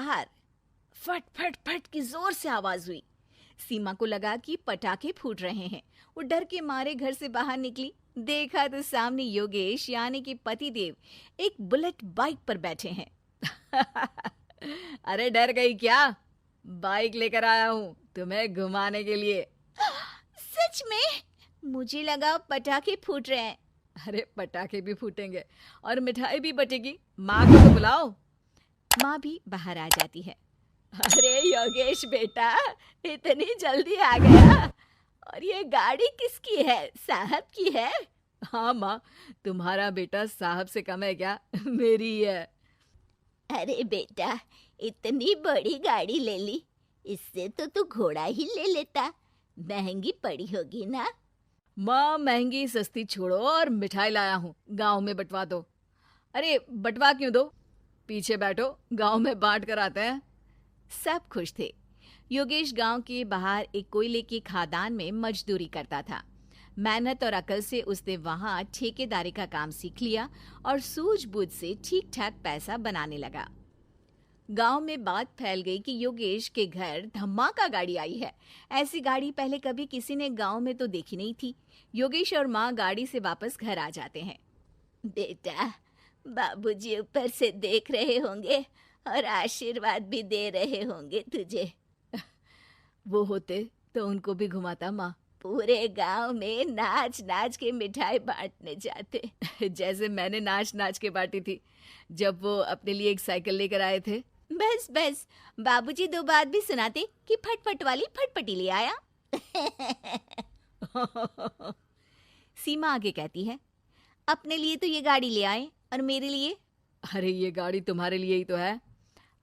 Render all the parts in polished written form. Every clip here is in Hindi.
बाहर फट फट फट की जोर से आवाज हुई। सीमा को लगा कि पटाखे फूट रहे हैं। वो डर के मारे घर से बाहर निकली। देखा तो सामने योगेश यानी कि पतिदेव एक बुलेट बाइक पर बैठे हैं। अरे डर गई क्या? बाइक लेकर आया हूँ तुम्हें घुमाने के लिए। सच में? मुझे लगा पटाखे फूट रहे हैं। अरे पटाखे भी फूटेंगे और मिठाई भी बटेगी। माँ को तो बुलाओ। माँ भी बाहर आ जाती है। अरे योगेश बेटा, इतनी जल्दी आ गया। और ये गाड़ी किसकी है? साहब की है? हाँ माँ, तुम्हारा बेटा साहब से कम है क्या? मेरी ही है। अरे बेटा, इतनी बड़ी गाड़ी ले ली, इससे तो तू घोड़ा ही ले लेता। महंगी पड़ी होगी ना? माँ महंगी सस्ती छोड़ो और मिठाई लाया हूँ, गांव में बंटवा दो। अरे बंटवा क्यों दो? पीछे बैठो, गांव में बांट कर आते हैं। सब खुश थे। योगेश गांव के बाहर एक कोयले की खदान में मजदूरी करता था। मेहनत और अकल से उसने वहां ठेकेदारी का काम सीख लिया और सूझबूझ से ठीक ठाक पैसा बनाने लगा। गांव में बात फैल गई कि योगेश के घर धमाका गाड़ी आई है। ऐसी गाड़ी पहले कभी किसी ने गांव में तो देखी नहीं थी। योगेश और माँ गाड़ी से वापस घर आ जाते हैं। बेटा, बाबूजी ऊपर से देख रहे होंगे और आशीर्वाद भी दे रहे होंगे तुझे। वो होते तो उनको भी घुमाता माँ। पूरे गांव में नाच नाच के मिठाई बांटने जाते। जैसे मैंने नाच नाच के बांटी थी जब वो अपने लिए एक साइकिल लेकर आए थे। बस बस, बाबूजी दो बात भी सुनाते कि फटफट वाली फटफटी ले आया। सीमा आगे कहती है, अपने लिए तो ये गाड़ी ले आए और मेरे लिए? अरे ये गाड़ी तुम्हारे लिए ही तो है।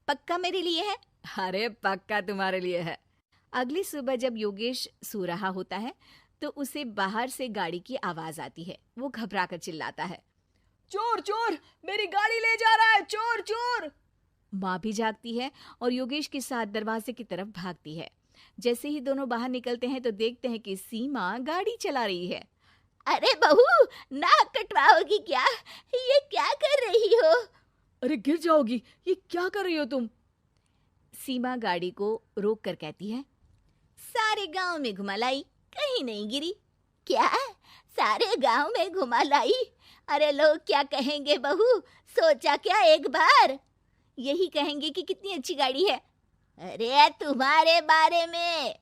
पक्का मेरे लिए है? अरे पक्का तुम्हारे लिए है। अगली सुबह जब योगेश सो रहा होता है तो उसे बाहर से गाड़ी की आवाज आती है। वो घबराकर चिल्लाता है, चोर चोर, मेरी गाड़ी ले जा रहा है, चोर चोर। माँ भी जागती है और योगेश के साथ दरवाजे की तरफ भागती है। जैसे ही दोनों बाहर निकलते हैं तो देखते हैं कि सीमा गाड़ी चला रही है। अरे बहू, नाक कटवाओगी क्या? ये क्या कर रही हो? अरे गिर जाओगी, ये क्या कर रही हो तुम? सीमा गाड़ी को रोक कर कहती है, सारे गांव में घुमा लाई, कहीं नहीं गिरी। क्या? सारे गांव में घुमा लाई? अरे लोग क्या कहेंगे बहू, सोचा क्या एक बार? यही कहेंगे कि कितनी अच्छी गाड़ी है। अरे तुम्हारे बारे में।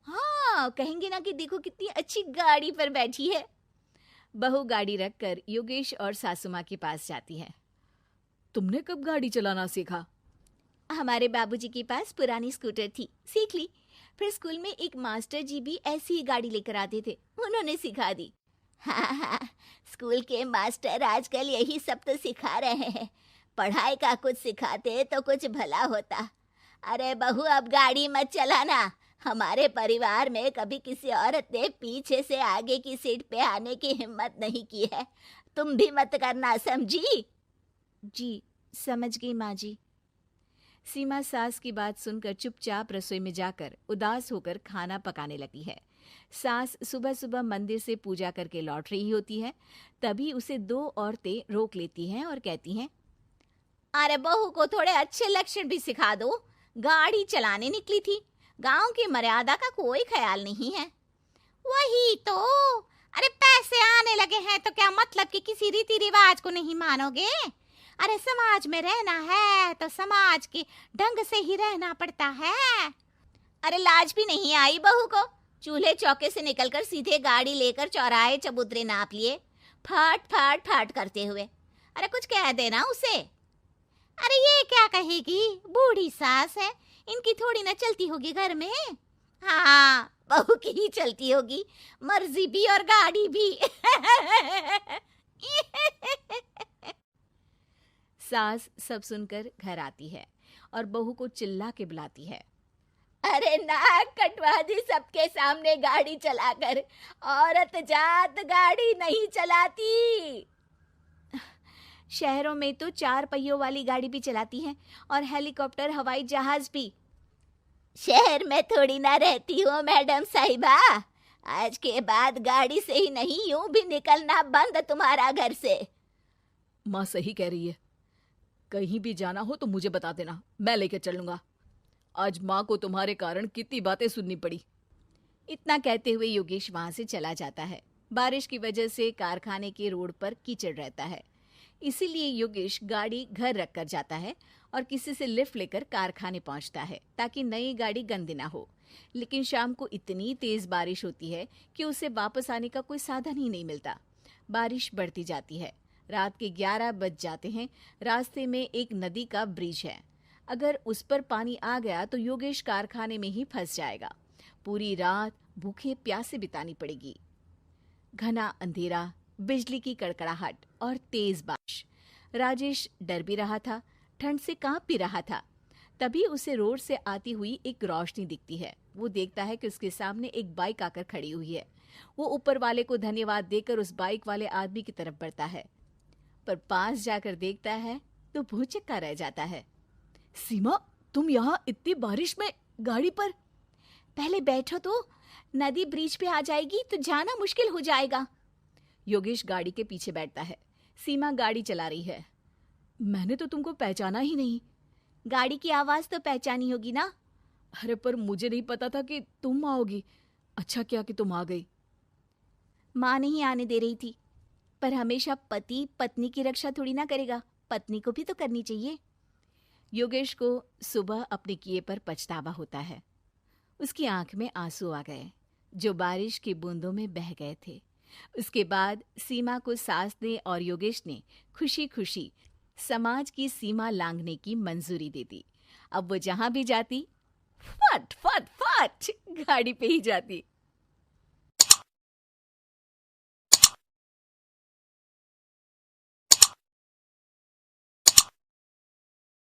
हाँ, कहेंगे ना कि देखो कितनी अच्छी गाड़ी पर बैठी है। बहू गाड़ी रखकर योगेश और सासू माँ के पास जाती है। तुमने कब गाड़ी चलाना सीखा? हमारे बाबूजी के पास पुरानी स्कूटर थी, सीख ली। फिर स्कूल में एक मास्टर जी भी ऐसी ही गाड़ी लेकर आते थे, उन्होंने सिखा दी। हाँ, स्कूल के मास्टर आजकल यही सब तो सिखा रहे हैं। पढ़ाई का कुछ सिखाते तो कुछ भला होता। अरे बहू, अब गाड़ी मत चलाना। हमारे परिवार में कभी किसी औरत ने पीछे से आगे की सीट पे आने की हिम्मत नहीं की है। तुम भी मत करना, समझी? जी समझ गई माँ जी। सीमा सास की बात सुनकर चुपचाप रसोई में जाकर उदास होकर खाना पकाने लगती है। सास सुबह सुबह मंदिर से पूजा करके लौट रही होती है। तभी उसे दो औरतें रोक लेती हैं और कहती हैं, अरे बहू को थोड़े अच्छे लक्षण भी सिखा दो। गाड़ी चलाने निकली थी, गांव की मर्यादा का कोई ख्याल नहीं है। वही तो। अरे पैसे आने लगे हैं तो क्या मतलब कि किसी रीति रिवाज को नहीं मानोगे? अरे समाज में रहना है तो समाज के ढंग से ही रहना पड़ता है। अरे लाज भी नहीं आई बहू को? चूल्हे चौके से निकलकर सीधे गाड़ी लेकर चौराहे चबूतरे नाप लिए, फट फट फट करते हुए। अरे कुछ कह देना उसे। अरे ये क्या कहेगी, बूढ़ी सास है, इनकी थोड़ी ना चलती होगी घर में। हाँ, बहू की ही चलती होगी, मर्जी भी और गाड़ी भी। सास सब सुनकर घर आती है और बहू को चिल्ला के बुलाती है, अरे नाक कटवा दी सबके सामने गाड़ी चलाकर। औरत जात गाड़ी नहीं चलाती। शहरों में तो 4 पहियों वाली गाड़ी भी चलाती हैं और हेलीकॉप्टर, हवाई जहाज भी। शहर में थोड़ी ना रहती हो मैडम साहिबा। आज के बाद गाड़ी से ही नहीं, यूं भी निकलना बंद तुम्हारा घर से। माँ सही कह रही है। कहीं भी जाना हो तो मुझे बता देना, मैं लेकर चलूंगा। आज माँ को तुम्हारे कारण कितनी बातें सुननी पड़ी। इतना कहते हुए योगेश वहां से चला जाता है। बारिश की वजह से कारखाने के रोड पर कीचड़ रहता है, इसीलिए योगेश गाड़ी घर रख कर जाता है और किसी से लिफ्ट लेकर कारखाने पहुंचता है ताकि नई गाड़ी गंदी ना हो। लेकिन शाम को इतनी तेज बारिश होती है कि उसे वापस आने का कोई साधन ही नहीं मिलता। बारिश बढ़ती जाती है। रात के 11 बज जाते हैं। रास्ते में एक नदी का ब्रिज है। अगर उस पर पानी आ गया तो योगेश कारखाने में ही फंस जाएगा। पूरी रात भूखे प्यासे बितानी पड़ेगी। घना अंधेरा, बिजली की कड़कड़ाहट और तेज बारिश। राजेश डर भी रहा था, ठंड से कांप भी रहा था। तभी उसे रोड से आती हुई एक रोशनी दिखती है। वो देखता है कि उसके सामने एक बाइक आकर खड़ी हुई है। वो ऊपर वाले को धन्यवाद देकर उस बाइक वाले आदमी की तरफ बढ़ता है, पर पास जाकर देखता है तो भौचक्का रह जाता है। सीमा, तुम यहाँ इतनी बारिश में गाड़ी पर? पहले बैठो तो, नदी ब्रिज पे आ जाएगी तो जाना मुश्किल हो जाएगा। योगेश गाड़ी के पीछे बैठता है। सीमा गाड़ी चला रही है। मैंने तो तुमको पहचाना ही नहीं। गाड़ी की आवाज तो पहचानी होगी ना। अरे पर मुझे नहीं पता था कि तुम आओगी। अच्छा किया कि तुम आ गई। माँ नहीं आने दे रही थी, पर हमेशा पति पत्नी की रक्षा थोड़ी ना करेगा, पत्नी को भी तो करनी चाहिए। योगेश को सुबह अपने किए पर पछतावा होता है। उसकी आंख में आंसू आ गए जो बारिश की बूंदों में बह गए थे। उसके बाद सीमा को सास ने और योगेश ने खुशी खुशी समाज की सीमा लांघने की मंजूरी दे दी। अब वो जहां भी जाती फट फट फट गाड़ी पे ही जाती।